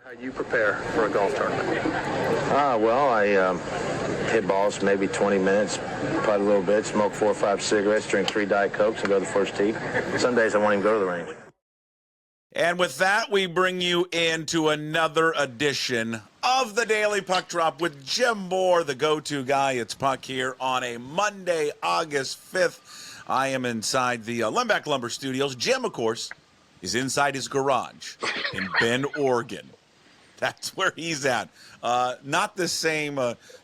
How you prepare for a golf tournament? Well, I hit balls maybe 20 minutes, putt a little bit, smoke 4 or 5 cigarettes, drink 3 Diet Cokes, and go to the first tee. Some days I won't even go to the range. And with that, we bring you into another edition of the Daily Puck Drop with Jim Moore, the go-to guy. It's Puck here on a Monday, August 5th. I am inside the Lembeck Lumber Studios. Jim, of course, is inside his garage in Bend, Oregon. That's where he's at. Not the same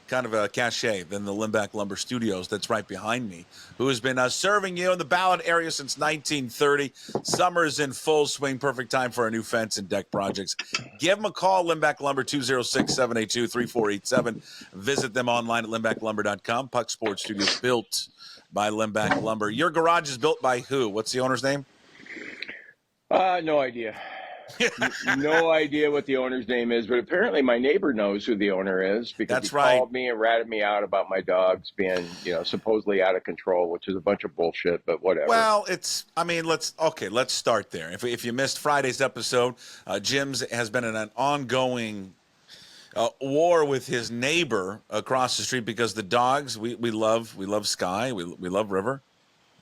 kind of a cachet than the Lembeck Lumber Studios that's right behind me, who has been serving you in the Ballard area since 1930. Summer is in full swing. Perfect time for our new fence and deck projects. Give them a call, Lembeck Lumber, 206-782-3487. Visit them online at lembecklumber.com. Puck Sports Studios, built by Lembeck Lumber. Your garage is built by who? What's the owner's name? No idea. No idea what the owner's name is, but apparently my neighbor knows who the owner is because he called me and ratted me out about my dogs being, supposedly out of control, which is a bunch of bullshit, but whatever. Well, let's start there. If you missed Friday's episode, Jim's has been in an ongoing war with his neighbor across the street because the dogs, we love Sky, we love River,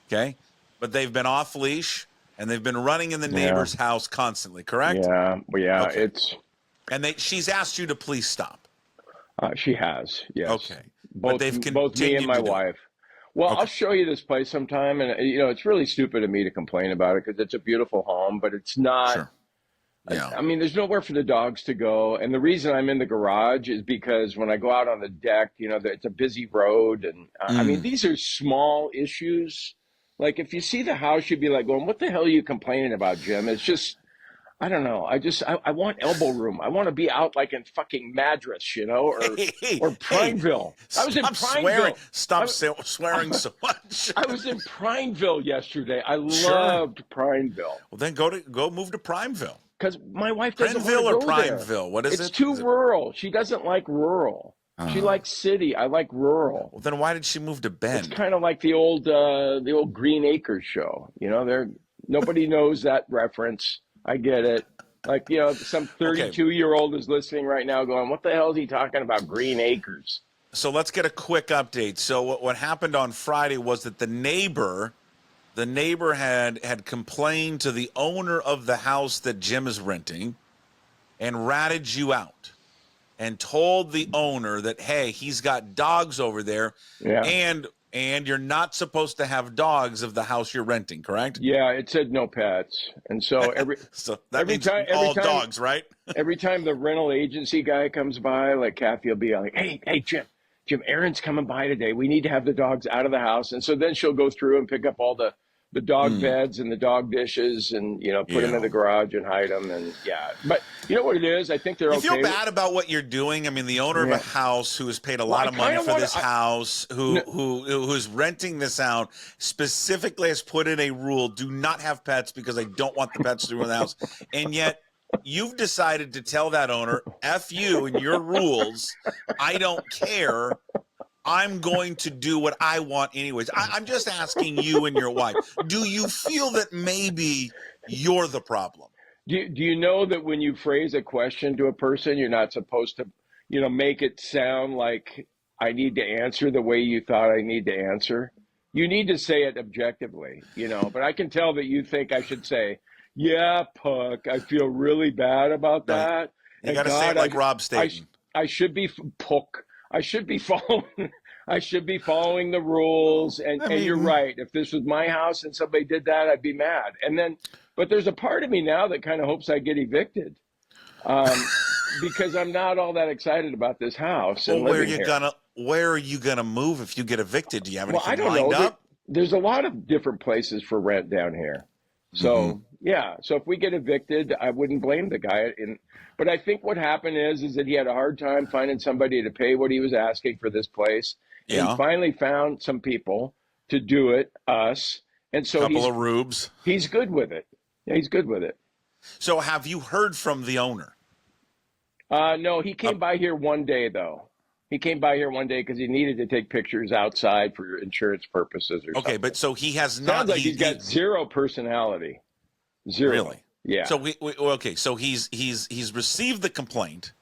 okay? But they've been off leash. And they've been running in the neighbor's house constantly, correct? Yeah, okay. It's... And she's asked you to please stop. She has, yes. Okay. Both me and my wife. Well, okay. I'll show you this place sometime, and it's really stupid of me to complain about it because it's a beautiful home, but it's not. Sure. Yeah. I mean, there's nowhere for the dogs to go, and the reason I'm in the garage is because when I go out on the deck, it's a busy road, and I mean, these are small issues. Like, if you see the house, you'd be like, going, what the hell are you complaining about, Jim? It's just, I don't know. I want elbow room. I want to be out like in fucking Madras, or Prineville. I was in Prineville. Stop swearing so much. I was in Prineville yesterday. I loved Prineville. Well, then go move to Prineville. Because my wife doesn't Prineville want to go or Prineville? there. What is it? It's too rural. She doesn't like rural. She likes city. I like rural. Well, then why did she move to Bend? It's kind of like the old Green Acres show. Nobody knows that reference. I get it. Like, some 32-year-old is listening right now going, what the hell is he talking about, Green Acres? So let's get a quick update. So what happened on Friday was that the neighbor had complained to the owner of the house that Jim is renting and ratted you out. And told the owner that, hey, he's got dogs over there, and you're not supposed to have dogs of the house you're renting, correct? Yeah, it said no pets, and so every all dogs, right? Every time the rental agency guy comes by, like Kathy will be like, hey, Jim, Aaron's coming by today. We need to have the dogs out of the house, and so then she'll go through and pick up all the dog beds and the dog dishes and, put them in the garage and hide them. And but you know what it is? I think they're okay. You feel bad about what you're doing? I mean, the owner of a house who has paid a lot of money for this house, who's renting this out, specifically has put in a rule, do not have pets because I don't want the pets to ruin the house. And yet you've decided to tell that owner, F you and your rules, I don't care. I'm going to do what I want anyways. I'm just asking you and your wife, do you feel that maybe you're the problem? Do you know that when you phrase a question to a person, you're not supposed to, make it sound like I need to answer the way you thought I need to answer? You need to say it objectively, but I can tell that you think I should say, yeah, Puck, I feel really bad about that. You got to say it like Rob Staten. I should be Puck. I should be following the rules, and you're right. If this was my house and somebody did that, I'd be mad. But there's a part of me now that kind of hopes I get evicted, because I'm not all that excited about this house. Well, where are you gonna move if you get evicted? Do you have anything lined up? There's a lot of different places for rent down here. So so if we get evicted, I wouldn't blame the guy. But I think what happened is that he had a hard time finding somebody to pay what he was asking for this place. And he finally found some people to do it, us. And so couple of rubes. He's good with it. Yeah, he's good with it. So have you heard from the owner? No, he came by here one day, though. He came by here one day because he needed to take pictures outside for insurance purposes or something. Okay, but so he has not. Sounds like he's got zero personality. Zero. Really? Yeah. So okay. So he's received the complaint,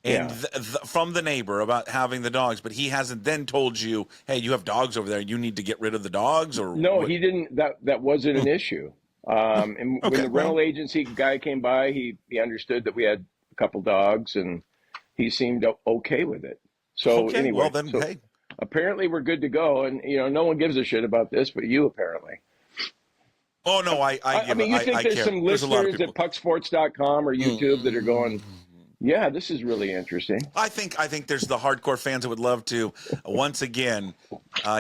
and Yeah. from the neighbor about having the dogs, but he hasn't then told you, hey, you have dogs over there. You need to get rid of the dogs, or No, what? he didn't. That wasn't an issue. And when Okay, the well, rental agency guy came by, he understood that we had a couple dogs, and he seemed okay with it. So okay. Well, anyway, then, so hey. apparently we're good to go, and no one gives a shit about this, but you apparently. Oh no, I mean, you think I there's care. some There's a lot of listeners people. at pucksports.com or YouTube that are going, yeah, this is really interesting. I think there's the hardcore fans that would love to once again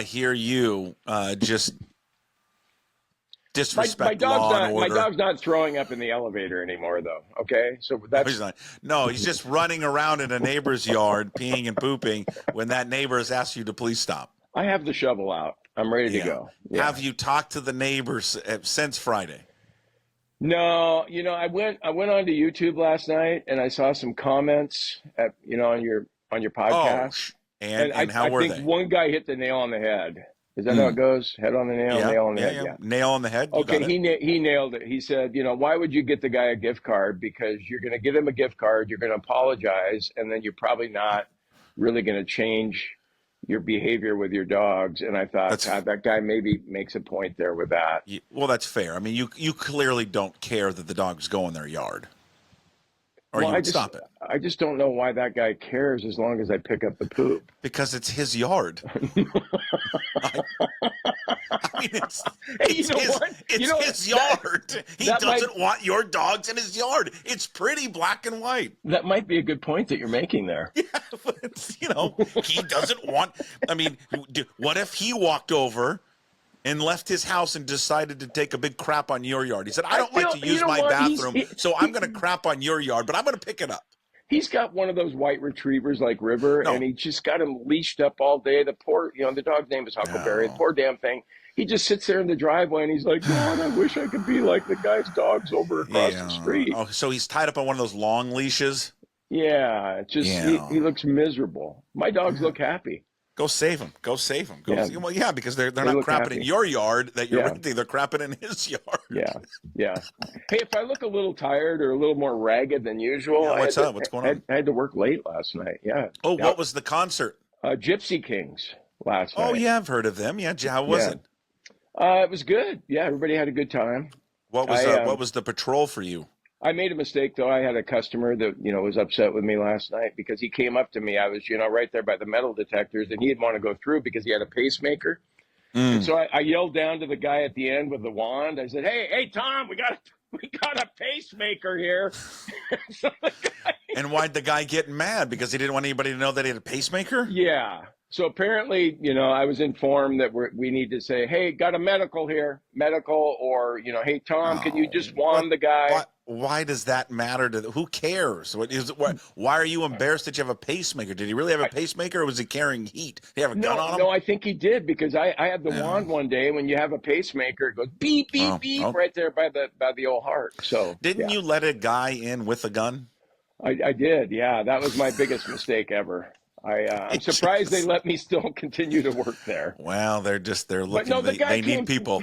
hear you just disrespect law and My order. dog's not throwing up in the elevator anymore, though. Okay, so No, that's he's not. No, he's just running around in a neighbor's yard, peeing and pooping when that neighbor has asked you to please stop. I have the shovel out. I'm ready to Yeah. go. Yeah. Have you talked to the neighbors since Friday? No, I went onto YouTube last night and I saw some comments on your Oh, podcast. And and how I were think they? one guy hit the nail on the head. Is that how it goes? Head on the nail, Yeah, nail on the yeah, head. yeah. Yeah. Nail on the head. You Okay, got it. he nailed it. He said, why would you get the guy a gift card? Because you're going to give him a gift card, you're going to apologize, and then you're probably not really going to change your behavior with your dogs. And I thought, God, that guy maybe makes a point there with that. Well, that's fair. I mean, you clearly don't care that the dogs go in their yard, or Well, you would stop it I just don't know why that guy cares as long as I pick up the poop. because it's his yard. I mean, Hey, you know what? It's his yard. He doesn't want your dogs in his yard. It's pretty black and white. That might be a good point that you're making there. Yeah, but he doesn't want. I mean, what if he walked over and left his house and decided to take a big crap on your yard? He said, I don't like to use my bathroom, so I'm going to crap on your yard, but I'm going to pick it up. He's got one of those white retrievers like River, and he just got him leashed up all day. The poor, the dog's name is Huckleberry. The poor damn thing. He just sits there in the driveway, and he's like, God, I wish I could be like the guy's dogs over across the street. Oh, so he's tied up on one of those long leashes? Yeah, he looks miserable. My dogs look happy. Go save him. Go save him. Well, yeah, because they're not crapping in your yard that you're renting. They're crapping in his yard. Yeah. Hey, if I look a little tired or a little more ragged than usual, what's up? What's going on? I had to work late last night. Yeah. Oh, what was the concert? Gypsy Kings last night. Oh, yeah, I've heard of them. Yeah, how was it? It was good. Yeah, everybody had a good time. What was the patrol for you? I made a mistake, though. I had a customer that, was upset with me last night because he came up to me. I was, right there by the metal detectors, and he didn't want to go through because he had a pacemaker. And so I yelled down to the guy at the end with the wand. I said, hey, Tom, we got a pacemaker here. So and why'd the guy get mad? Because he didn't want anybody to know that he had a pacemaker? Yeah. So apparently, I was informed that we need to say, hey, got a medical here, or, hey, Tom, can you just wand the guy? Why does that matter to who cares? Why are you embarrassed that you have a pacemaker? Did he really have a pacemaker, or was he carrying heat? Did he have a gun on him? No, I think he did, because I had the wand one day. When you have a pacemaker, it goes beep, beep, beep right there by the old heart. So didn't you let a guy in with a gun? I did. Yeah, that was my biggest mistake ever. I'm surprised they let me still continue to work there. Well, they're looking. No, they need people.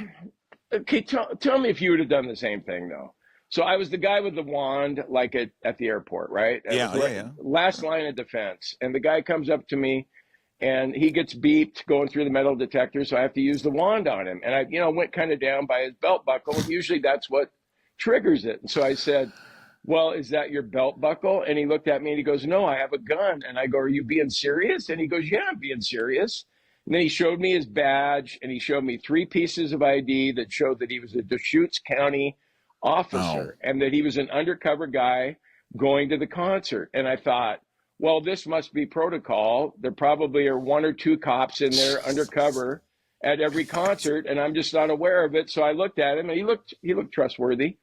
Okay, tell me if you would have done the same thing, though. So I was the guy with the wand, like at the airport, right? Yeah. Last line of defense. And the guy comes up to me, and he gets beeped going through the metal detector, so I have to use the wand on him. And I went kind of down by his belt buckle, and usually that's what triggers it. And so I said, well, is that your belt buckle? And he looked at me, and he goes, no, I have a gun. And I go, are you being serious? And he goes, yeah, I'm being serious. And then he showed me his badge, and he showed me 3 pieces of ID that showed that he was a Deschutes County officer and that he was an undercover guy going to the concert. And I thought, well, this must be protocol. There probably are 1 or 2 cops in there undercover at every concert, and I'm just not aware of it. So I looked at him, and he looked trustworthy.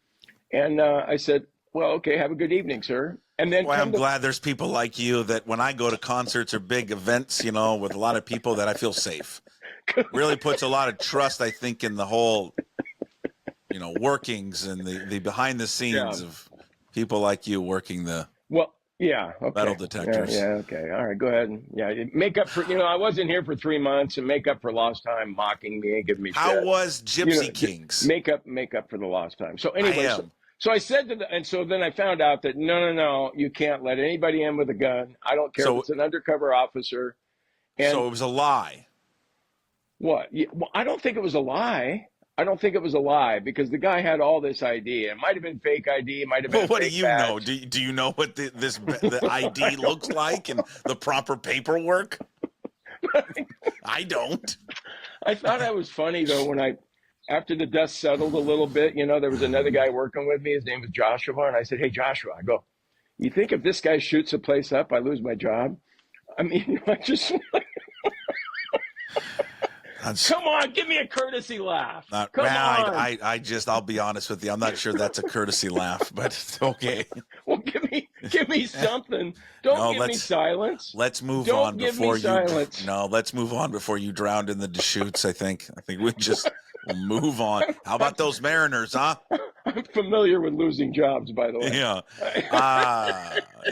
And I said, well, okay, have a good evening, sir. And then I'm glad there's people like you that when I go to concerts or big events, with a lot of people, that I feel safe. Really puts a lot of trust, I think, in the whole workings and the behind the scenes of people like you working the. Well, Yeah. Okay. Metal detectors. Yeah. Okay. All right. Go ahead. Yeah. Make up for, I wasn't here for 3 months, and make up for lost time, mocking me and giving me How shit. was Gypsy Kings? Make up for the lost time. So I anyway, am. so I said and so then I found out that no, you can't let anybody in with a gun. I don't care if it's an undercover officer. And so it was a lie. what? Yeah, well, I don't think it was a lie. I don't think it was a lie because the guy had all this ID. It might have been fake ID. It might have been. Well, what do fake you badge. know? Do you know what the ID looks like and the proper paperwork? I don't. I thought I was funny though when after the dust settled a little bit, there was another guy working with me. His name was Joshua, and I said, "Hey, Joshua," I go, "You think if this guy shoots the place up, I lose my job?" I mean, I just. Come on, give me a courtesy laugh. Come on. I'll be honest with you. I'm not sure that's a courtesy laugh, but it's okay. Well, give me something. Don't give me silence. Let's move Don't on give before me silence. No, let's move on before you drowned in the Deschutes. I think we'll move on. How about those Mariners, huh? I'm familiar with losing jobs, by the way. Yeah.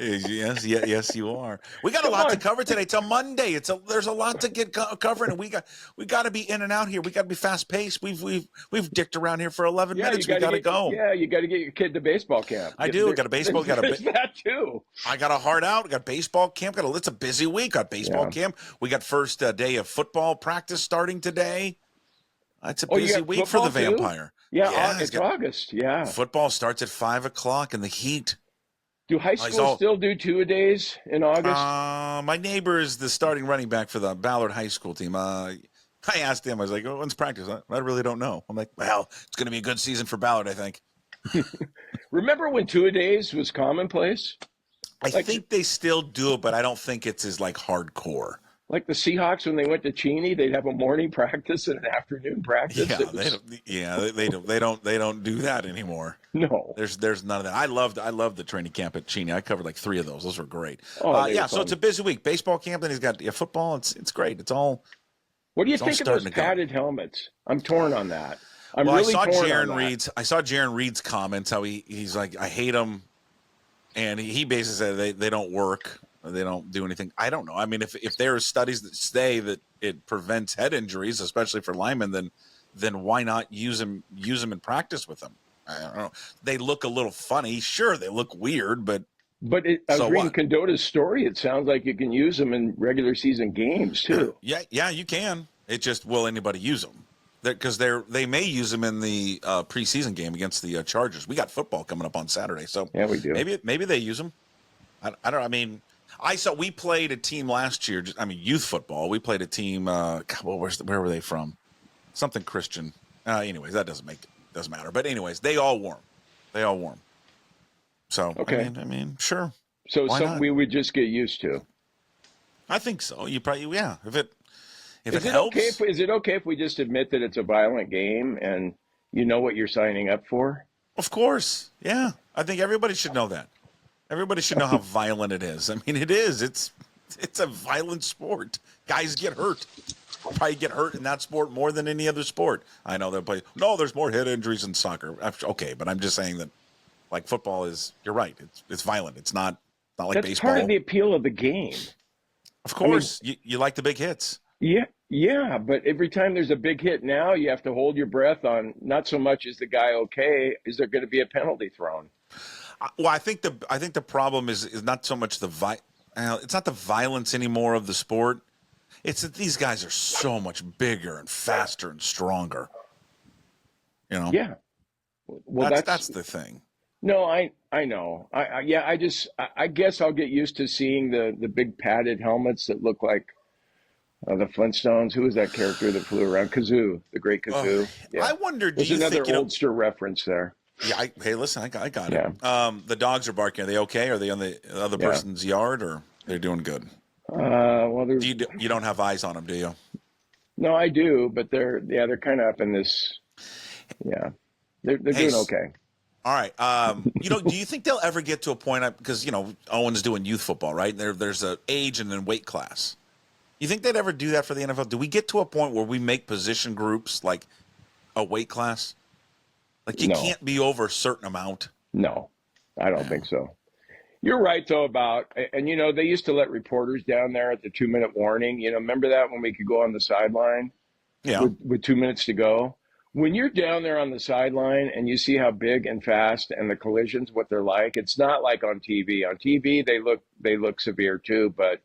Yes, you are. We got a lot to cover today. It's a Monday. There's a lot to get covering, and we got to be in and out here. We got to be fast paced. We've dicked around here for 11 minutes. We got to go. Yeah, you got to get your kid to baseball camp. I do. Got a baseball. That too. I got a heart out. Got baseball camp. It's a busy week. Got baseball camp. We got first day of football practice starting today. It's a busy week for the Vampire. Too? Yeah, it's August. Yeah. Football starts at 5:00 in the heat. Do high schools still do two-a-days in August? My neighbor is the starting running back for the Ballard High School team. I asked him, I was like, when's practice? I really don't know. I'm like, well, it's going to be a good season for Ballard, I think. Remember when two-a-days was commonplace? I think they still do it, but I don't think it's as hardcore. Like the Seahawks, when they went to Cheney, they'd have a morning practice and an afternoon practice. They don't do that anymore. No, there's none of that. I loved the training camp at Cheney. I covered 3 of those. Those were great. So it's a busy week. Baseball camp, then he's got football. It's great. It's all. What do you think of those padded helmets? I'm torn on that. I saw Jaron Reed's comments. How he's like, I hate them, and he basically said they don't work. They don't do anything. I don't know. I mean, if there are studies that say that it prevents head injuries, especially for linemen, then why not use them in practice with them? I don't know. They look a little funny. Sure, they look weird, but I was reading Condotta's story. It sounds like you can use them in regular season games too. Yeah, you can. It just, will anybody use them? Because they may use them in the preseason game against the Chargers. We got football coming up on Saturday, so yeah, we do. Maybe they use them. I don't know. I mean. We played a team last year. Youth football. We played a team. Where were they from? Something Christian. Anyways, that doesn't matter. But anyways, they all wore them. So okay. I mean, sure. So something we would just get used to. I think so. You probably If it helps. Okay is it okay if we just admit that it's a violent game and you know what you're signing up for? Of course. Yeah. I think everybody should know that. Everybody should know how violent it is. I mean, it is. It's a violent sport. Guys get hurt. Probably get hurt in that sport more than any other sport. I know they'll play. No, there's more head injuries in soccer. Okay, but I'm just saying that, football is. You're right. It's violent. It's not like That's baseball. That's part of the appeal of the game. Of course, you like the big hits. Yeah, but every time there's a big hit now, you have to hold your breath on. Not so much is the guy okay. Is there going to be a penalty thrown? Well, I think the problem is not so much it's not the violence anymore of the sport. It's that these guys are so much bigger and faster and stronger. Yeah. Well, that's the thing. No, I know. I guess I'll get used to seeing the big padded helmets that look like the Flintstones. Who was that character that flew around? Kazoo, the great Kazoo. Yeah. I wonder. There's another Oldster reference there. Yeah. Hey, listen, I got it. The dogs are barking. Are they okay? Are they on the other person's yard, or they're doing good? Well, you don't have eyes on them, do you? No, I do, but they're kind of up in this. Yeah, they're doing okay. All right. Do you think they'll ever get to a point? Because Owen's doing youth football, right? There's an age and then weight class. You think they'd ever do that for the NFL? Do we get to a point where we make position groups like a weight class? You can't be over a certain amount. No, I don't think so. You're right, though, about, and they used to let reporters down there at the 2-minute warning. Remember that when we could go on the sideline Yeah. with 2 minutes to go? When you're down there on the sideline and you see how big and fast and the collisions, what they're like, it's not like on TV. On TV, they look severe too. But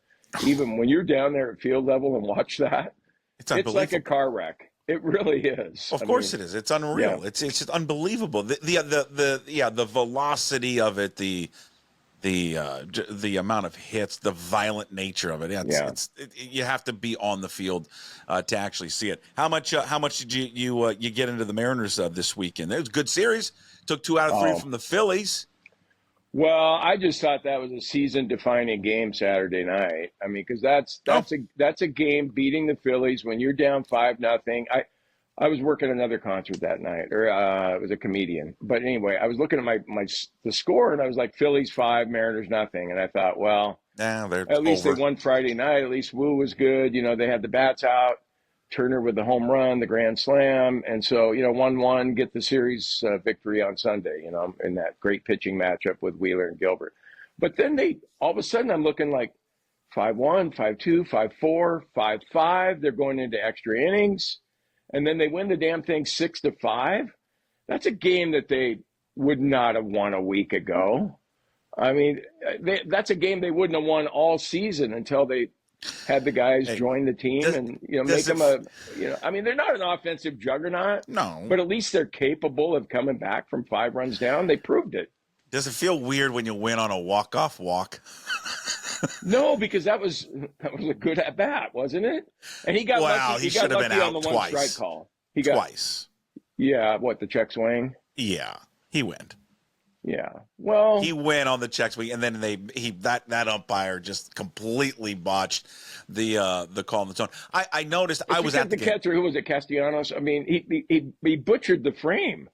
even when you're down there at field level and watch that, it's like a car wreck. It really is. Of course it is. It's unreal. Yeah. It's just unbelievable. The velocity of it, the amount of hits, the violent nature of it. You have to be on the field to actually see it. How much did you get into the Mariners this weekend? It was a good series. Took 2 out of 3 from the Phillies. Well, I just thought that was a season-defining game Saturday night. I mean, because that's a game beating the Phillies when you're down 5-0. I was working another concert that night, or it was a comedian. But anyway, I was looking at the score, and I was like, Phillies 5, Mariners nothing. And I thought, well, at least they won Friday night. At least Wu was good. They had the bats out. Turner with the home run, the grand slam. And so, 1-1, get the series victory on Sunday, in that great pitching matchup with Wheeler and Gilbert. But then all of a sudden, I'm looking like 5-1, 5-2, 5-4, 5-5. They're going into extra innings. And then they win the damn thing 6-5. That's a game that they would not have won a week ago. I mean, that's a game they wouldn't have won all season until they had the guys join the team and make them I mean, they're not an offensive juggernaut. No, but at least they're capable of coming back from 5 runs down. They proved it. Does it feel weird when you win on a walk-off walk? No, because that was a good at bat, wasn't it? And he got lucky. He should have been out on the twice. One strike call. Twice. Yeah, what, the check swing? Yeah, he went. Yeah, well, he went on the check swing, and then that umpire just completely botched the call on the tone. I noticed. I was at the game. Catcher. Who was it? Castellanos. I mean, he butchered the frame.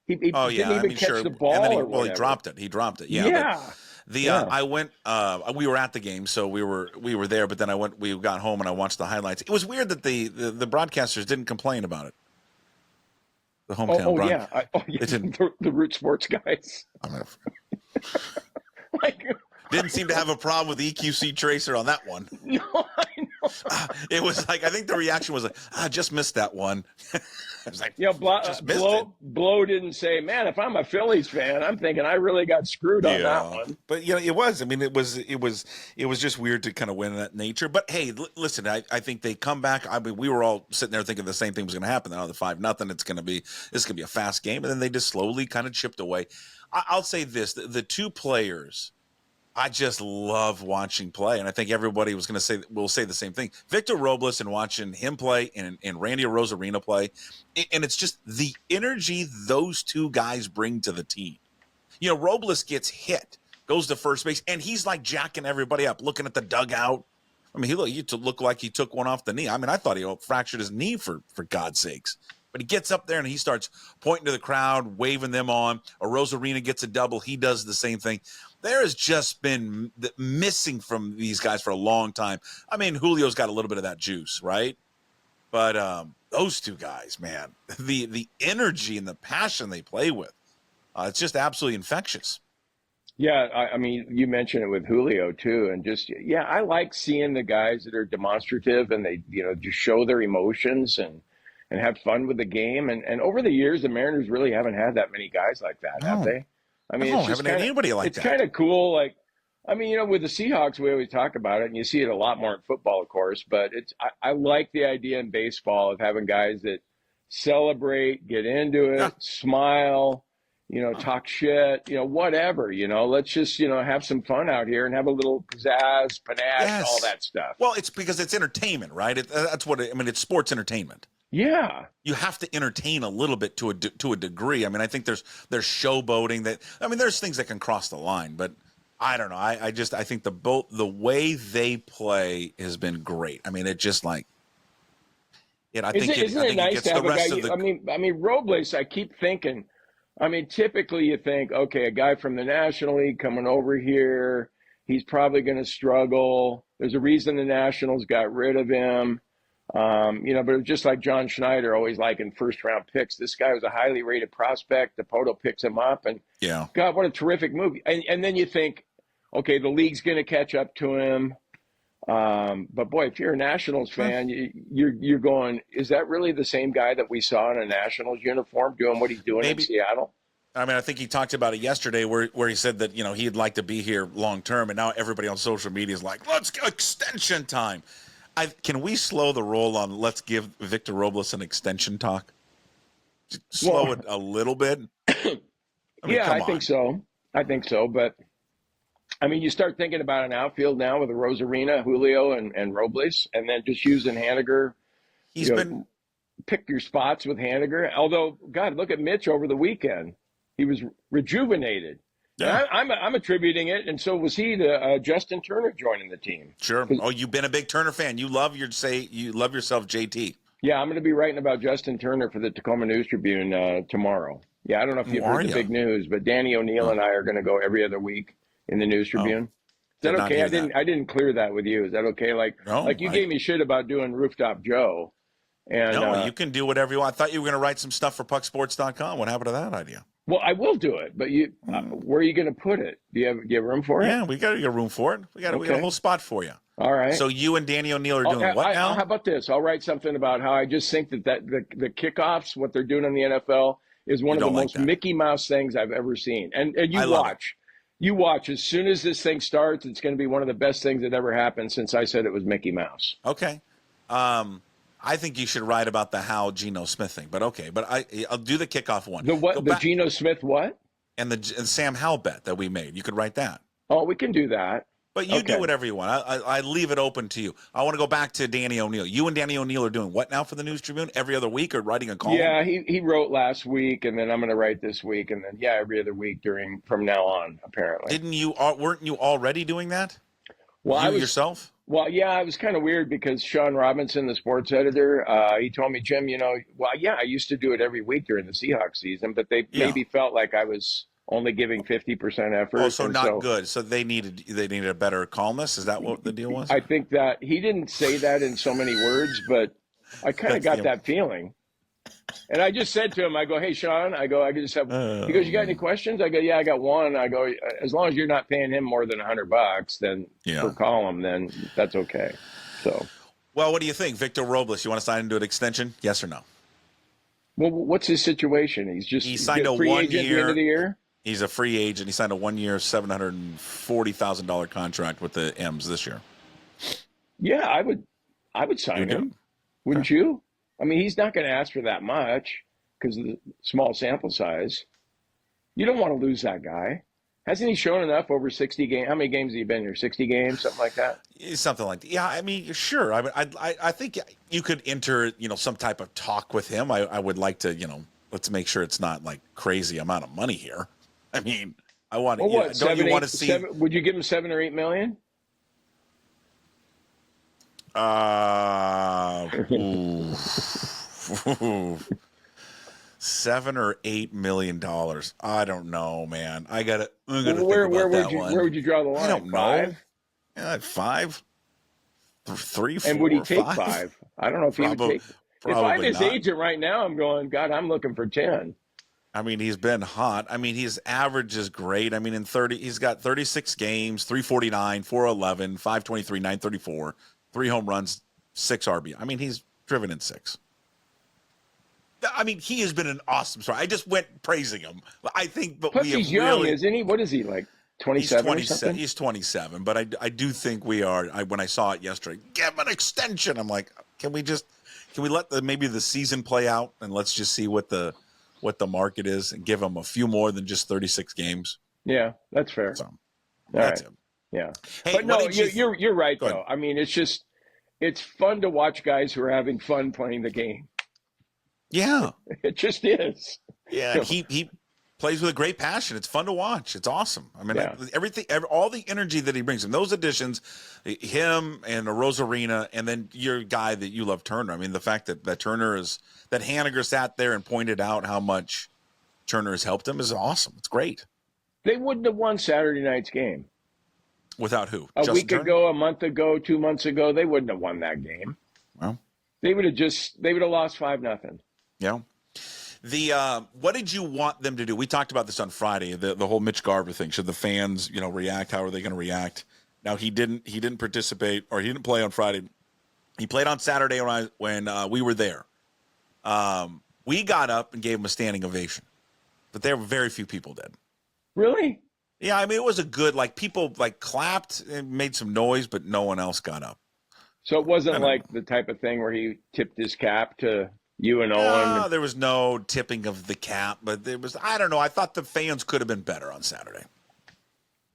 He didn't even catch the ball. And then he dropped it. He dropped it. Yeah. I went. We were at the game, so we were there. But then we got home and I watched the highlights. It was weird that the broadcasters didn't complain about it. The hometown the Root Sports guys. Didn't seem to have a problem with the EQC tracer on that one. No, I know. It was like, I think the reaction was like, just missed that one. I was like, Blow didn't say, man, if I'm a Phillies fan, I'm thinking I really got screwed on that one. But it was. I mean, it was just weird to kind of win in that nature. But hey, listen, I think they come back. I mean, we were all sitting there thinking the same thing was going to happen. Now the 5-0, this is going to be a fast game, and then they just slowly kind of chipped away. I'll say this: the 2 players I just love watching play, and I think everybody will say the same thing. Victor Robles, and watching him play and Randy Arozarena play, and it's just the energy those 2 guys bring to the team. Robles gets hit, goes to first base, and he's like jacking everybody up, looking at the dugout. I mean, he looked like he took one off the knee. I mean, I thought he fractured his knee for God's sakes. But he gets up there and he starts pointing to the crowd, waving them on. Arozarena gets a double. He does the same thing. There has just been missing from these guys for a long time. I mean, Julio's got a little bit of that juice, right? But those 2 guys, man, the energy and the passion they play with, it's just absolutely infectious. Yeah, I mean, you mentioned it with Julio too, and just I like seeing the guys that are demonstrative and they just show their emotions and have fun with the game. And over the years, the Mariners really haven't had that many guys like that, have they? I mean, haven't had anybody like that. It's kind of cool. Like, I mean, with the Seahawks, we always talk about it, and you see it a lot more in football, of course. But I like the idea in baseball of having guys that celebrate, get into it, smile, talk shit, whatever. Let's just have some fun out here and have a little pizzazz, panache, all that stuff. Well, it's because it's entertainment, right? That's what it's sports entertainment. Yeah, you have to entertain a little bit to a degree. I mean, I think there's showboating there's things that can cross the line, but I don't know. I think the way they play has been great. I mean, it just like it. Isn't it nice to have a guy? I mean, Robles. I keep thinking. I mean, typically you think, okay, a guy from the National League coming over here, he's probably going to struggle. There's a reason the Nationals got rid of him. But it was just like John Schneider, always liking first-round picks. This guy was a highly rated prospect. Dipoto picks him up, and God, what a terrific move! And then you think, okay, the league's going to catch up to him. But boy, if you're a Nationals fan, you're going, is that really the same guy that we saw in a Nationals uniform doing what he's doing in Seattle? I mean, I think he talked about it yesterday where he said that, he'd like to be here long term, and now everybody on social media is like, let's go extension time. Can we slow the roll on let's give Victor Robles an extension talk? Slow it a little bit. I think so. But I mean, you start thinking about an outfield now with Arozarena, Julio, and Robles, and then just using Haniger. Pick your spots with Haniger. Although, God, look at Mitch over the weekend. He was rejuvenated. Yeah. I'm attributing it, and so was he, to Justin Turner joining the team. Sure. Oh, you've been a big Turner fan. You love yourself JT. Yeah, I'm going to be writing about Justin Turner for the Tacoma News Tribune tomorrow. Yeah, I don't know if you've heard the big news, but Danny O'Neill and I are going to go every other week in the News Tribune. Is that okay? I didn't clear that with you. Is that okay? You gave me shit about doing Rooftop Joe. And, no, you can do whatever you want. I thought you were going to write some stuff for pucksports.com. What happened to that idea? Well, I will do it, but where are you going to put it? Do you have room for it? Yeah, we got a room for it. We got a whole spot for you. All right. So you and Danny O'Neill are doing what now? How about this? I'll write something about how I just think that the kickoffs, what they're doing in the NFL, is one of the most Mickey Mouse things I've ever seen. And you watch. You watch. As soon as this thing starts, it's going to be one of the best things that ever happened since I said it was Mickey Mouse. Okay. I think you should write about the Hal Geno Smith thing, but okay. But I'll do the kickoff one. The what? The Geno Smith what? And the Sam Howell bet that we made. You could write that. Oh, we can do that. But you do whatever you want. I leave it open to you. I want to go back to Danny O'Neill. You and Danny O'Neill are doing what now for the News Tribune? Every other week, or writing a column? Yeah, he wrote last week, and then I'm going to write this week, and then every other week from now on. Apparently, weren't you already doing that? Well, yourself. Well, yeah, it was kind of weird because Sean Robinson, the sports editor, he told me, Jim, I used to do it every week during the Seahawks season, but they maybe felt like I was only giving 50% effort. Oh, so not good. So they needed a better columnist. Is that what the deal was? I think that he didn't say that in so many words, but I kind of got that feeling. And I just said to him, I go, hey, Sean, I just have, he goes, you got any questions? I go, yeah, I got one. I go, as long as you're not paying him more than $100 then per column, then that's okay. So, well, what do you think? Victor Robles, you want to sign into an extension? Yes or no? Well, what's his situation? He signed a free 1 agent year. At the end of the year? He's a free agent. He signed a 1 year, $740,000 contract with the M's this year. Yeah, I would sign him. Wouldn't you? I mean, he's not going to ask for that much because of the small sample size. You don't want to lose that guy. Hasn't he shown enough over 60 games? How many games has he been here? 60 games, something like that? Something like that. Yeah, I mean, sure. I think you could enter, some type of talk with him. I would like to, let's make sure it's not like crazy amount of money here. I mean, I want to. Well, don't you want to see? Would you give him $7 or $8 million? 7 or $8 million. I don't know, man. I gotta where would you draw the line? I don't know. Yeah, 5, 3, 4. And would he take 5? I don't know if he would take. If I'm his not. agent right now, I'm going, God, I'm looking for 10. I mean, he's been hot. I mean, his average is great. I mean, he's got 36 games, 349, 411, 523, 934, 3 home runs, 6 RB. I mean, he's driven in 6. I mean, he has been an awesome star. I just went praising him. I think, but plus he's young, isn't he? What is he, like 27 or something? He's 27, but I do think we are. When I saw it yesterday, give him an extension. I'm like, can we let maybe the season play out and let's just see what the market is and give him a few more than just 36 games? Yeah, that's fair. So, that's it. Yeah, hey, but no, you're right though. I mean, it's fun to watch guys who are having fun playing the game. Yeah, it just is. Yeah, he plays with a great passion. It's fun to watch. It's awesome. I mean, all the energy that he brings in those additions, him and Arozarena, and then your guy that you love, Turner. I mean, the fact that that Haniger sat there and pointed out how much Turner has helped him is awesome. It's great. They wouldn't have won Saturday night's game without who? A week ago, a month ago, 2 months ago. They wouldn't have won that game. Well, they would have lost 5-0. Yeah. What did you want them to do? We talked about this on Friday, the whole Mitch Garver thing. Should the fans, react? How are they going to react? Now he didn't participate, or he didn't play on Friday. He played on Saturday when we were there. We got up and gave him a standing ovation, but there were very few people did. Really? Yeah, I mean, it was a good, people clapped and made some noise, but no one else got up. So it wasn't like the type of thing where he tipped his cap to you and Owen? No, there was no tipping of the cap, but there was, I don't know. I thought the fans could have been better on Saturday.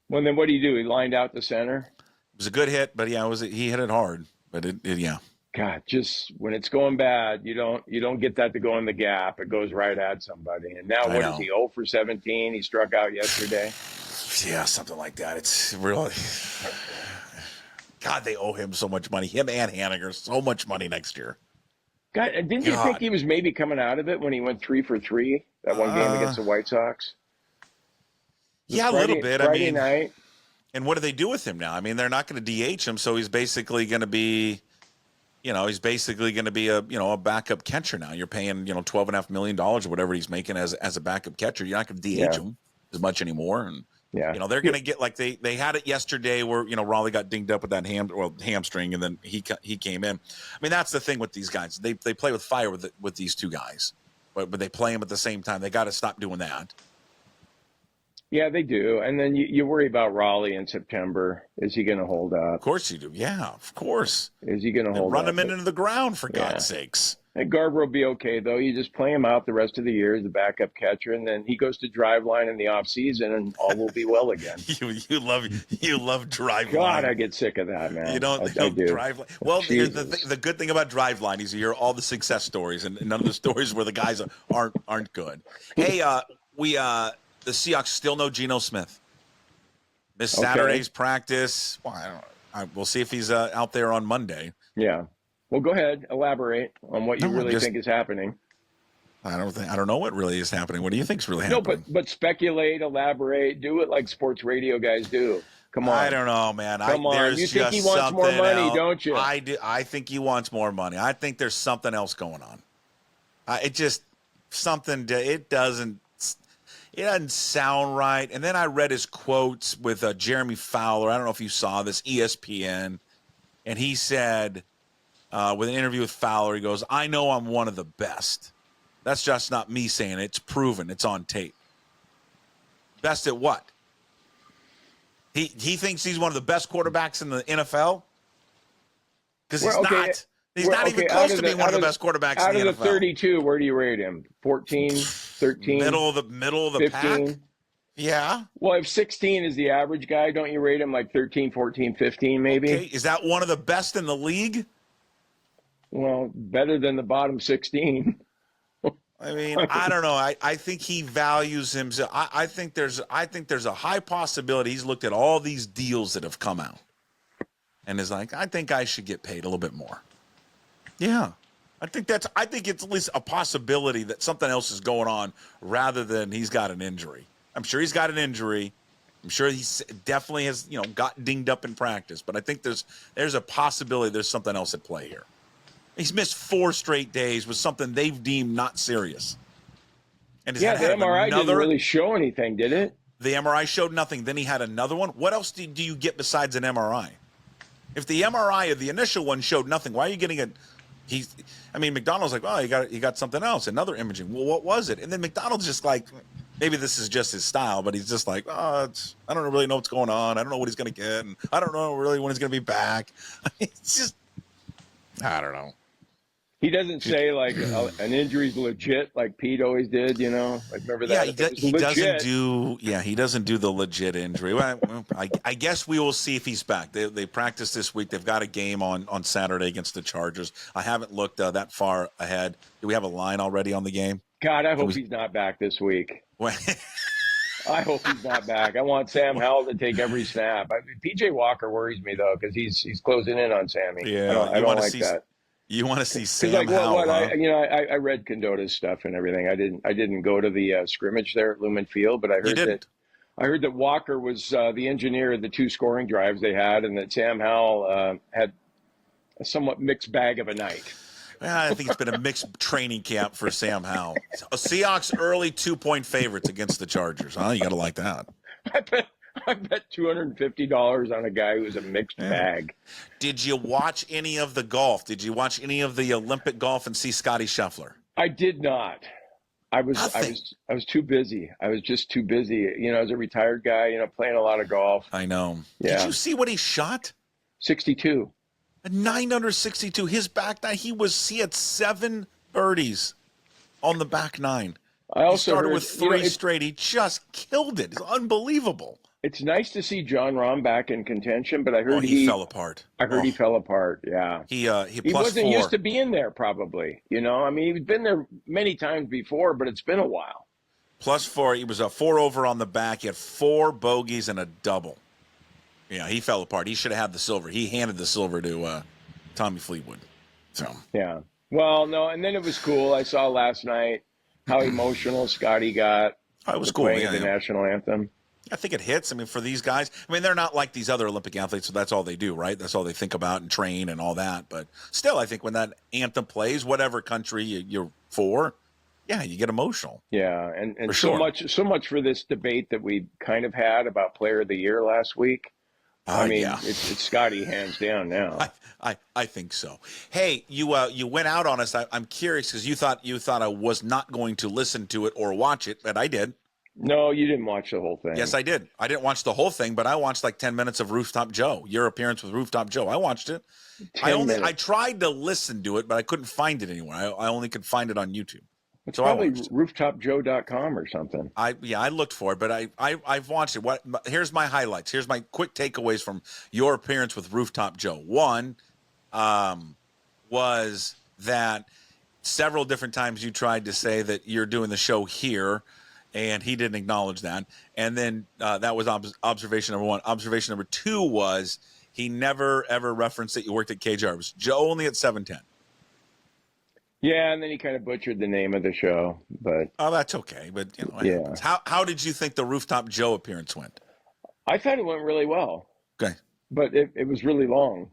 Well, then what do? He lined out the center? It was a good hit, but yeah, he hit it hard, but yeah. God, just when it's going bad, you don't get that to go in the gap. It goes right at somebody. And now what is he, 0 for 17? He struck out yesterday? Yeah, something like that. It's really – God, they owe him so much money. Him and Haniger, so much money next year. God, didn't you think he was maybe coming out of it when he went 3 for 3 that one game against the White Sox? Yeah, a little bit. Friday night. And what do they do with him now? I mean, they're not going to DH him, so he's basically going to be – a backup catcher now. You're paying, $12.5 million or whatever he's making as a backup catcher. You're not going to DH him as much anymore. And, they're going to get they had it yesterday where, Raleigh got dinged up with that hamstring, and then he came in. I mean, that's the thing with these guys. They play with fire with these two guys, but they play them at the same time. They got to stop doing that. Yeah, they do. And then you worry about Raleigh in September. Is he going to hold up? Of course you do. Yeah, of course. Is he going to hold up? Run him into the ground, for God's sakes. And Garver will be okay, though. You just play him out the rest of the year as the backup catcher, and then he goes to Driveline in the offseason, and all will be well again. you love Driveline. God, I get sick of that, man. You don't I do. Driveline. Well, the good thing about Driveline is you hear all the success stories, and none of the stories where the guys aren't good. Hey, the Seahawks still no Geno Smith. Missed Saturday's practice. Well, we'll see if he's out there on Monday. Yeah. Well, go ahead. Elaborate on what you really think is happening. I don't know what really is happening. What do you think is really happening? No, but speculate, elaborate, do it like sports radio guys do. Come on. I don't know, man. Come on. You think he wants more money, don't you? I do. I think he wants more money. I think there's something else going on. It doesn't sound right. And then I read his quotes with Jeremy Fowler. I don't know if you saw this, ESPN. And he said, with an interview with Fowler, he goes, I know I'm one of the best. That's just not me saying it. It's proven. It's on tape. Best at what? He thinks he's one of the best quarterbacks in the NFL? Because he's not. He's not even close to being one of the best quarterbacks in the NFL. Out of the 32, where do you rate him? 14, 13? Middle of the 15? pack? Yeah. Well, if 16 is the average guy, don't you rate him like 13, 14, 15 maybe? Okay. Is that one of the best in the league? Well, better than the bottom 16. I mean, I don't know. I think he values himself. I think there's a high possibility he's looked at all these deals that have come out and is like, I think I should get paid a little bit more. Yeah. I think it's at least a possibility that something else is going on rather than he's got an injury. I'm sure he's got an injury. I'm sure he definitely has, got dinged up in practice, but I think there's a possibility there's something else at play here. He's missed 4 straight days with something they've deemed not serious. And the MRI didn't really show anything, did it? The MRI showed nothing. Then he had another one. What else do you get besides an MRI? If the MRI of the initial one showed nothing, why are you getting a? McDonald's like, oh, you got something else, another imaging. Well, what was it? And then McDonald's just like, maybe this is just his style, but he's just like, I don't really know what's going on. I don't know what he's going to get, and I don't know really when he's going to be back. It's just, I don't know. He doesn't say like an injury's legit like Pete always did, Like remember that? Yeah, he doesn't do the legit injury. Well, I guess we will see if he's back. They practice this week. They've got a game on Saturday against the Chargers. I haven't looked that far ahead. Do we have a line already on the game? God, I hope he's not back this week. I hope he's not back. I want Sam Howell to take every snap. PJ Walker worries me though because he's closing in on Sammy. Yeah, I don't like that. You want to see Sam Howell? I read Condotta's stuff and everything. I didn't go to the scrimmage there at Lumen Field, but I heard that Walker was the engineer of the 2 scoring drives they had, and that Sam Howell had a somewhat mixed bag of a night. I think it's been a mixed training camp for Sam Howell. Seahawks early 2-point favorites against the Chargers. Huh? You got to like that. I bet $250 on a guy who's a mixed bag. Did you watch any of the golf? Did you watch any of the Olympic golf and see Scotty Scheffler? I did not. I was too busy. I was just too busy. As a retired guy, playing a lot of golf. I know. Yeah. Did you see what he shot? 62. A 9 under 62. His back nine. He had 7 birdies on the back nine. I also he started heard, with 3 straight. He just killed it. It's unbelievable. It's nice to see John Rahm back in contention, but I heard he fell apart. I heard he fell apart. Yeah, he wasn't 4. used to being there. Probably, I mean, he's been there many times before, but it's been a while. +4. He was a 4 over on the back. He had 4 bogeys and a double. Yeah, he fell apart. He should have had the silver. He handed the silver to Tommy Fleetwood. So yeah, well, no, and then it was cool. I saw last night how emotional Scotty got. It was cool. Playing the national anthem. I think it hits. I mean, for these guys, they're not like these other Olympic athletes, so that's all they do, right? That's all they think about and train and all that. But still, I think when that anthem plays, whatever country you're for, yeah, you get emotional. Yeah, and so much for this debate that we kind of had about Player of the Year last week. I mean, yeah. it's Scotty hands down now. I think so. Hey, you went out on us. I'm curious because you thought I was not going to listen to it or watch it, but I did. No, you didn't watch the whole thing. Yes, I did. I didn't watch the whole thing, but I watched like 10 minutes of Rooftop Joe, your appearance with Rooftop Joe. I watched it. I tried to listen to it, but I couldn't find it anywhere. I only could find it on YouTube. It's probably rooftopjoe.com or something. I looked for it, but I've watched it. Here's my highlights. Here's my quick takeaways from your appearance with Rooftop Joe. One was that several different times you tried to say that you're doing the show here, and he didn't acknowledge that. And then that was observation number 1. Observation number 2 was he never, ever referenced that you worked at KJR. It was Joe only at 710. Yeah, and then he kind of butchered the name of the show. But that's okay. But yeah. How did you think the Rooftop Joe appearance went? I thought it went really well. Okay. But it was really long.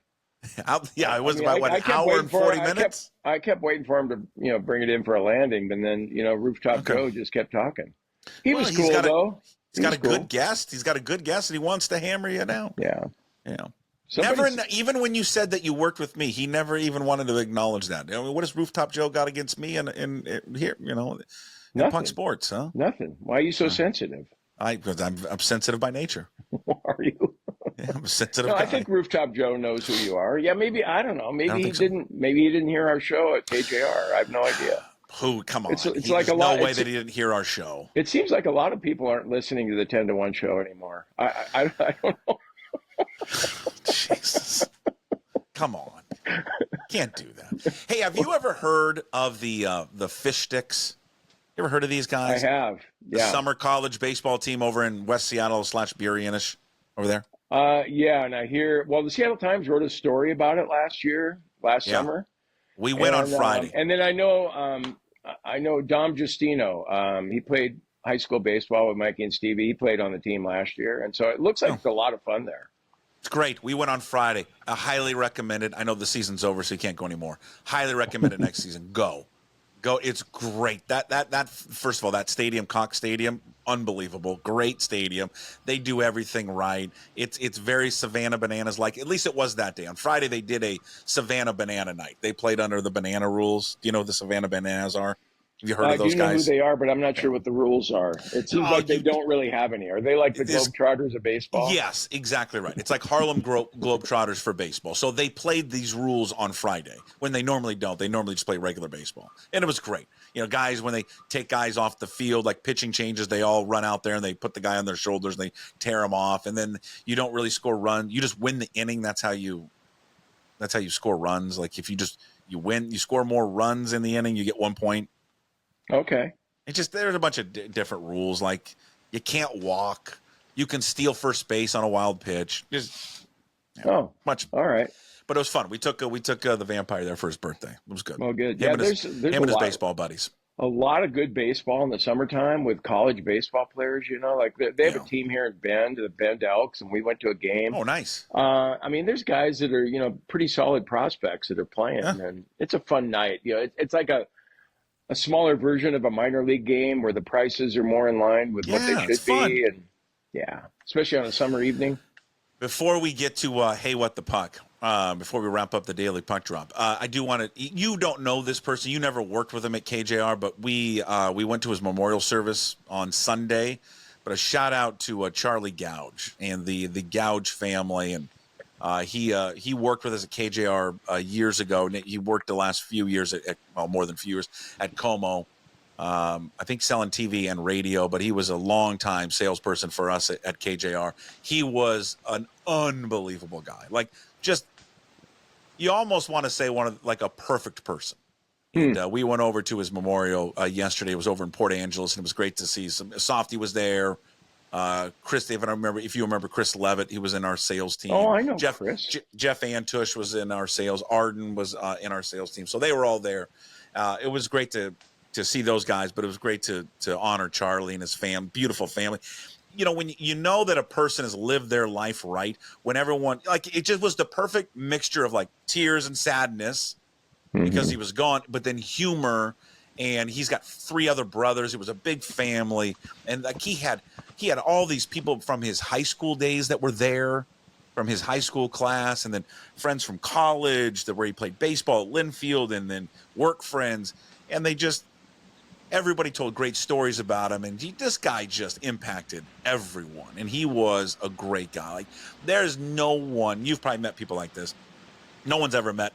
It was about an hour and 40 minutes? I kept waiting for him to, bring it in for a landing, but then, Rooftop Joe just kept talking. He was cool, though. He's got a good guest. He's got a good guest, and he wants to hammer you down. Yeah. Even when you said that you worked with me, he never even wanted to acknowledge that. I mean, what has Rooftop Joe got against me in here, in Puck Sports, huh? Nothing. Why are you so sensitive? Because I'm sensitive by nature. Are you? Yeah, I'm a sensitive guy. I think Rooftop Joe knows who you are. Yeah, maybe, I don't know. Maybe he didn't. Maybe he didn't hear our show at KJR. I have no idea. Come on. It's like a lot. No way that he didn't hear our show. It seems like a lot of people aren't listening to the 10 to 1 show anymore. I don't know. Jesus. Come on. Can't do that. Hey, have you ever heard of the fish sticks? You ever heard of these guys? I have. The summer college baseball team over in West Seattle / Burrianish over there? Yeah, and I hear, the Seattle Times wrote a story about it last summer. We went on Friday. And then I know Dom Justino. He played high school baseball with Mikey and Stevie. He played on the team last year. And so it looks like it's a lot of fun there. It's great. We went on Friday. I highly recommend it. I know the season's over, so you can't go anymore. Highly recommend it next season. Go. It's great. That first of all, that stadium, Cox Stadium, unbelievable. Great stadium. They do everything right. It's very Savannah Bananas like. At least it was that day. On Friday, they did a Savannah Banana night. They played under the banana rules. Do you know what the Savannah Bananas are? Have you heard of those guys? I do know who they are, but I'm not sure what the rules are. It seems like they don't really have any. Are they like the Globetrotters of baseball? Yes, exactly right. It's like Harlem Globetrotters for baseball. So they played these rules on Friday when they normally don't. They normally just play regular baseball. And it was great. Guys, when they take guys off the field, like pitching changes, they all run out there and they put the guy on their shoulders and they tear him off. And then you don't really score runs. You just win the inning. That's how you score runs. Like if you win, you score more runs in the inning, you get 1 point. Okay. There's a bunch of different rules. Like you can't walk. You can steal first base on a wild pitch. All right. But it was fun. We took the vampire there for his birthday. It was good. Well, good. Him and his baseball buddies. a lot of good baseball in the summertime with college baseball players. Like they have a team here in Bend, the Bend Elks, and we went to a game. Oh, nice. I mean, there's guys that are pretty solid prospects that are playing, and it's a fun night. It's like a smaller version of a minor league game where the prices are more in line with what they should be, and especially on a summer evening. Before we get to Hey, What the Puck, before we wrap up the Daily Puck Drop, I do want to – you don't know this person. You never worked with him at KJR, but we went to his memorial service on Sunday. But a shout-out to Charlie Gouge and the Gouge family. And he worked with us at KJR years ago. He worked the last few years, more than a few years, at Como. I think selling TV and radio, but he was a long-time salesperson for us at KJR. He was an unbelievable guy. Like, just you almost want to say like a perfect person. And we went over to his memorial yesterday. It was over in Port Angeles, and it was great to see. Softy was there. Chris, if you remember Chris Levitt, he was in our sales team. Oh, I know Chris. Jeff Antush was in our sales. Arden was in our sales team. So they were all there. It was great to see those guys, but it was great to honor Charlie and his beautiful family. When you know that a person has lived their life right, when everyone, like, it just was the perfect mixture of like tears and sadness because he was gone, but then humor, and he's got 3 other brothers. It was a big family, and like he had all these people from his high school days that were there, from his high school class, and then friends from college where he played baseball at Linfield, and then work friends, and everybody told great stories about him, and this guy just impacted everyone, and he was a great guy. Like, there's no one, you've probably met people like this. No one's ever met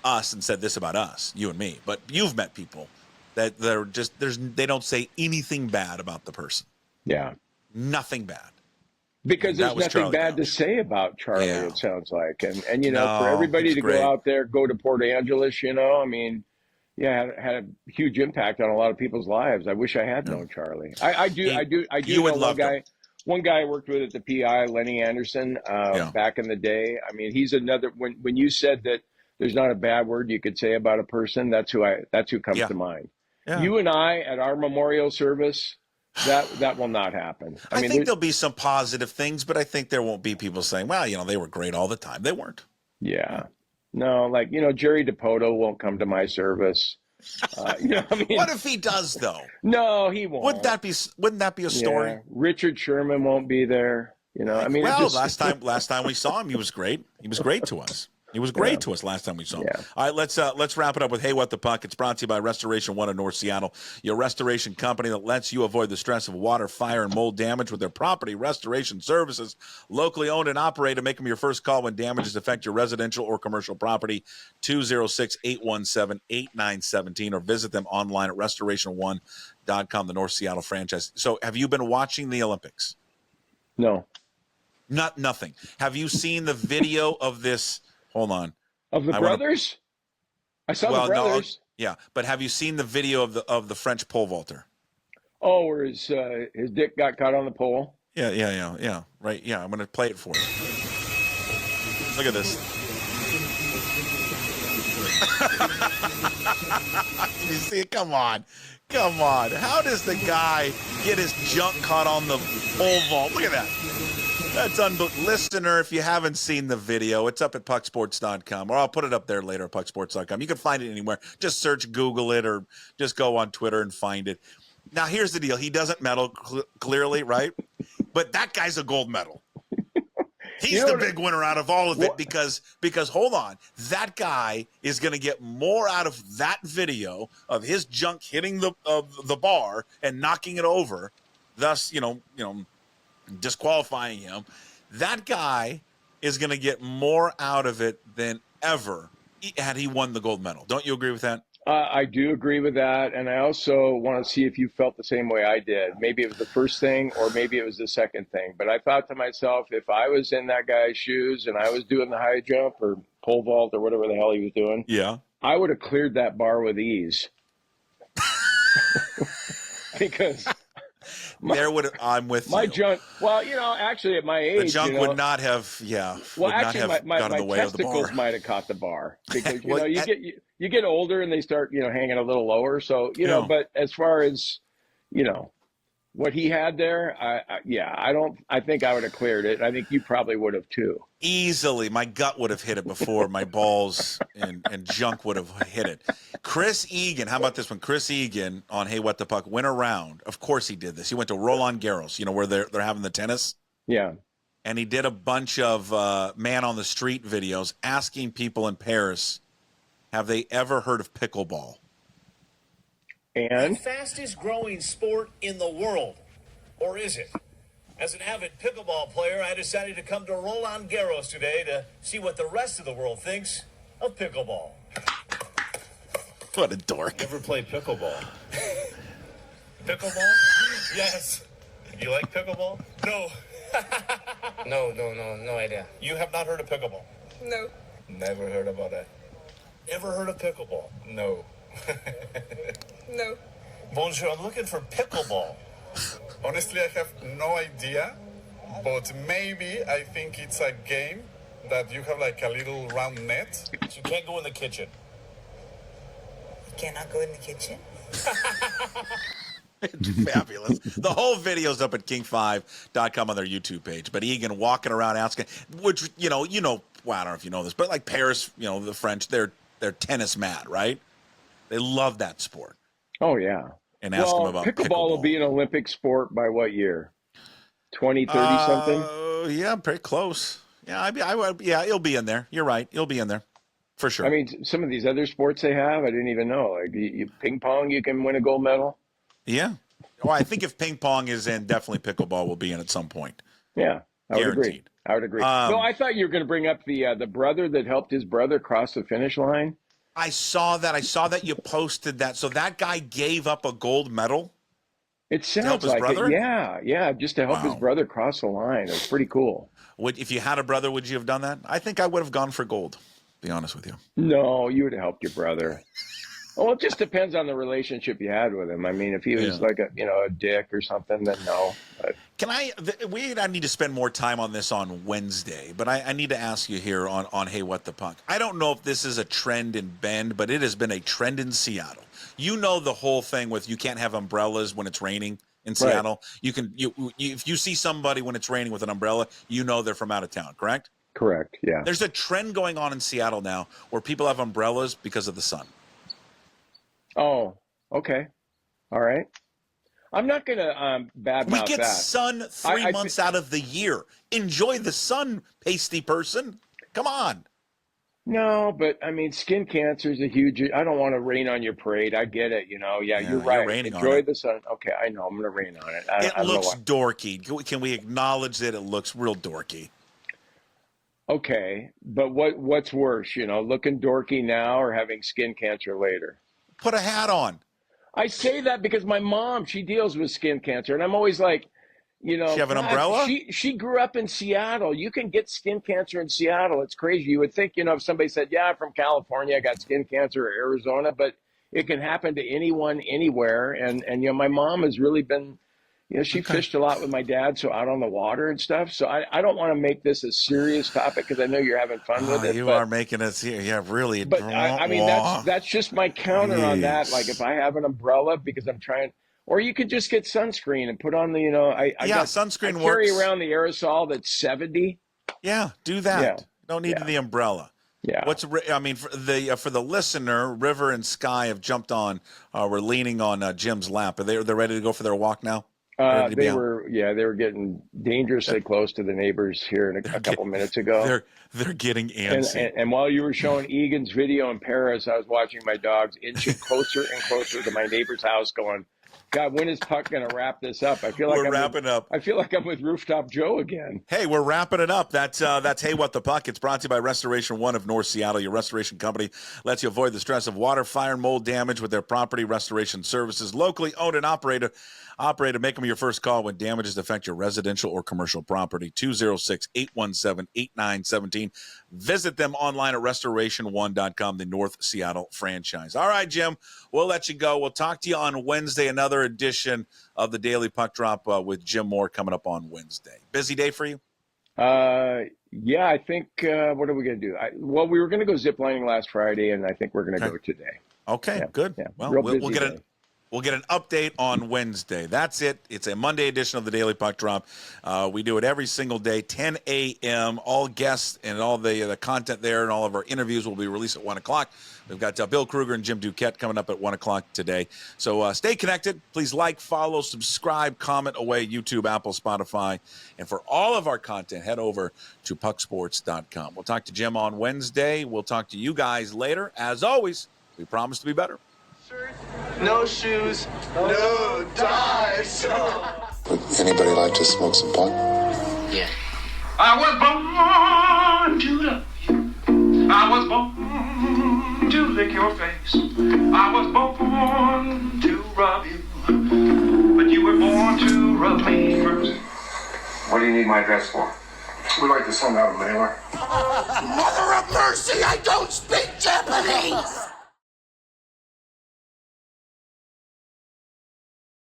us and said this about us, you and me, but you've met people that they're just, they don't say anything bad about the person. Yeah. Nothing bad. Because there's nothing bad to say about Charlie, it sounds like. And for everybody to go out there, go to Port Angeles, I mean, had a huge impact on a lot of people's lives. I wish I had known Charlie. I do You would know love one guy I worked with at the PI, Lenny Anderson, back in the day. I mean, he's another, when you said that there's not a bad word you could say about a person, that's who comes to mind. Yeah. You and I at our memorial service, that will not happen. I think there'll be some positive things, but I think there won't be people saying, well, they were great all the time. They weren't. Yeah. No, like, Jerry DePoto won't come to my service. I mean, what if he does, though? No, he won't. Wouldn't that be a story? Yeah. Richard Sherman won't be there. I mean, last time we saw him, he was great. He was great to us. He was great to us last time we saw him. Yeah. All right, let's wrap it up with Hey, What the Puck. It's brought to you by Restoration One of North Seattle, your restoration company that lets you avoid the stress of water, fire, and mold damage with their property restoration services. Locally owned and operated. Make them your first call when damages affect your residential or commercial property. 206-817-8917, or visit them online at restoration1.com, the North Seattle franchise. So, have you been watching the Olympics? No. Nothing. Have you seen the video of this? Hold on. Of the brothers? I saw the brothers. No, yeah, but have you seen the video of the French pole vaulter? Oh, where his dick got caught on the pole? Yeah. Right, yeah, I'm going to play it for you. Look at this. You see it? Come on. How does the guy get his junk caught on the pole vault? Look at that. That's unbelievable. Listener, if you haven't seen the video, it's up at pucksports.com, or I'll put it up there later at pucksports.com. You can find it anywhere. Just search, Google it, or just go on Twitter and find it. Now, here's the deal. He doesn't medal, clearly, right? But that guy's a gold medal. He's the big winner out of all of it because hold on, that guy is going to get more out of that video of his junk hitting the bar and knocking it over, thus, disqualifying him. That guy is going to get more out of it than ever had he won the gold medal. Don't you agree with that? I do agree with that, and I also want to see if you felt the same way I did. Maybe it was the first thing, or maybe it was the second thing. But I thought to myself, if I was in that guy's shoes and I was doing the high jump or pole vault or whatever the hell he was doing, I would have cleared that bar with ease. Because I'm with My you. junk. Well, actually, at my age, The junk would not have, Well, would not actually, have my got in the way of the testicles bar. might have caught the bar because Well, you get older and they start hanging a little lower. So Yeah. but as far as what he had there, I think I would have cleared it. I think you probably would have too. Easily, my gut would have hit it before my balls and junk would have hit it. Chris Egan, how about this one? Chris Egan on Hey What the Puck went around. Of course he did this. He went to Roland Garros, where they're having the tennis. Yeah. And he did a bunch of man on the street videos asking people in Paris, have they ever heard of pickleball? And the fastest growing sport in the world, or is it? As an avid pickleball player, I decided to come to Roland Garros today to see what the rest of the world thinks of pickleball. What a dork. Ever play pickleball? Pickleball? Yes. You like pickleball? No. No idea. You have not heard of pickleball? No. Never heard about that. Ever heard of pickleball? No. No. Bonjour, I'm looking for pickleball. Honestly, I have no idea, but maybe I think it's a game that you have like a little round net. So you can't go in the kitchen. Can I go in the kitchen? Fabulous. The whole video's up at king5.com on their YouTube page. But Egan walking around asking, which, well, I don't know if you know this, but like Paris, the French, they're tennis mad, right? They love that sport. oh yeah. And ask them about pickleball will be an Olympic sport by what year? 2030 something? Yeah, pretty close. Yeah, it'll be in there. You're right. It'll be in there for sure. I mean, some of these other sports they have, I didn't even know. Like ping pong, you can win a gold medal. Yeah. Well, I think if ping pong is in, definitely pickleball will be in at some point. Yeah, I would agree. Guaranteed. I would agree. No, I thought you were going to bring up the brother that helped his brother cross the finish line. I saw that you posted that. So that guy gave up a gold medal. It sounds help his like brother? it. Yeah, just to help his Wow. brother cross the line. It was pretty cool. If you had a brother, would you have done that? I think I would have gone for gold, to be honest with you. No, you would have helped your brother. Well, it just depends on the relationship you had with him. I mean, if he was like a dick or something, then no. But I need to spend more time on this on Wednesday, but I need to ask you here on Hey What the Puck. I don't know if this is a trend in Bend, but it has been a trend in Seattle. You know the whole thing with you can't have umbrellas when it's raining in Seattle. Right. If you see somebody when it's raining with an umbrella, they're from out of town, correct? Correct, yeah. There's a trend going on in Seattle now where people have umbrellas because of the sun. Oh, okay. All right. I'm not going to badmouth that. We get sun 3 months out of the year. Enjoy the sun, pasty person. Come on. No, but I mean, skin cancer is a huge. I don't want to rain on your parade. I get it. Yeah, you're right. Enjoy the sun. Okay, I know. I'm going to rain on it. It looks dorky. Can we acknowledge that it looks real dorky? Okay, but what's worse, looking dorky now or having skin cancer later? Put a hat on. I say that because my mom, she deals with skin cancer, and I'm always like, she have an umbrella? She grew up in Seattle. You can get skin cancer in Seattle. It's crazy. You would think, if somebody said, yeah, I'm from California, I got skin cancer, or Arizona, but it can happen to anyone, anywhere. And my mom has really been, she fished a lot with my dad, so out on the water and stuff. So I don't want to make this a serious topic because I know you're having fun with it. You are making it, really. But I mean, that's just my counter on that. Like if I have an umbrella because I'm trying, or you could just get sunscreen and put on the, sunscreen works. Carry around the aerosol that's 70. Yeah, do that. Yeah. Don't need the umbrella. Yeah. For the listener, River and Sky have jumped on. We're leaning on Jim's lap. They're ready to go for their walk now. They were getting dangerously close to the neighbors here a couple minutes ago. They're getting antsy. And while you were showing Egan's video in Paris, I was watching my dogs inching closer and closer to my neighbor's house, going, God, when is Puck going to wrap this up? I feel like we're wrapping up. I feel like I'm with Rooftop Joe again. Hey, we're wrapping it up. That's Hey What the Puck. It's brought to you by Restoration One of North Seattle. Your restoration company lets you avoid the stress of water, fire, and mold damage with their property restoration services. Locally owned and operated. Make them your first call when damages affect your residential or commercial property. 206-817-8917. Visit them online at restoration1.com, the North Seattle franchise. All right, Jim, we'll let you go. We'll talk to you on Wednesday, another edition of the Daily Puck Drop with Jim Moore coming up on Wednesday. Busy day for you? Yeah, I think, what are we going to do? Well, we were going to go ziplining last Friday, and I think we're going to go today. Okay, good. Yeah. Well, Real we'll busy get day. We'll get an update on Wednesday. That's it. It's a Monday edition of the Daily Puck Drop. We do it every single day, 10 a.m. All guests and all the content there and all of our interviews will be released at 1 o'clock. We've got Bill Kruger and Jim Duquette coming up at 1 o'clock today. So stay connected. Please like, follow, subscribe, comment away, YouTube, Apple, Spotify. And for all of our content, head over to pucksports.com. We'll talk to Jim on Wednesday. We'll talk to you guys later. As always, we promise to be better. No shoes, no ties. Would anybody like to smoke some pot? Yeah. I was born to love you. I was born to lick your face. I was born to rub you. But you were born to rub me first. What do you need my address for? We'd like to send out a mailer. Mother of mercy, I don't speak Japanese!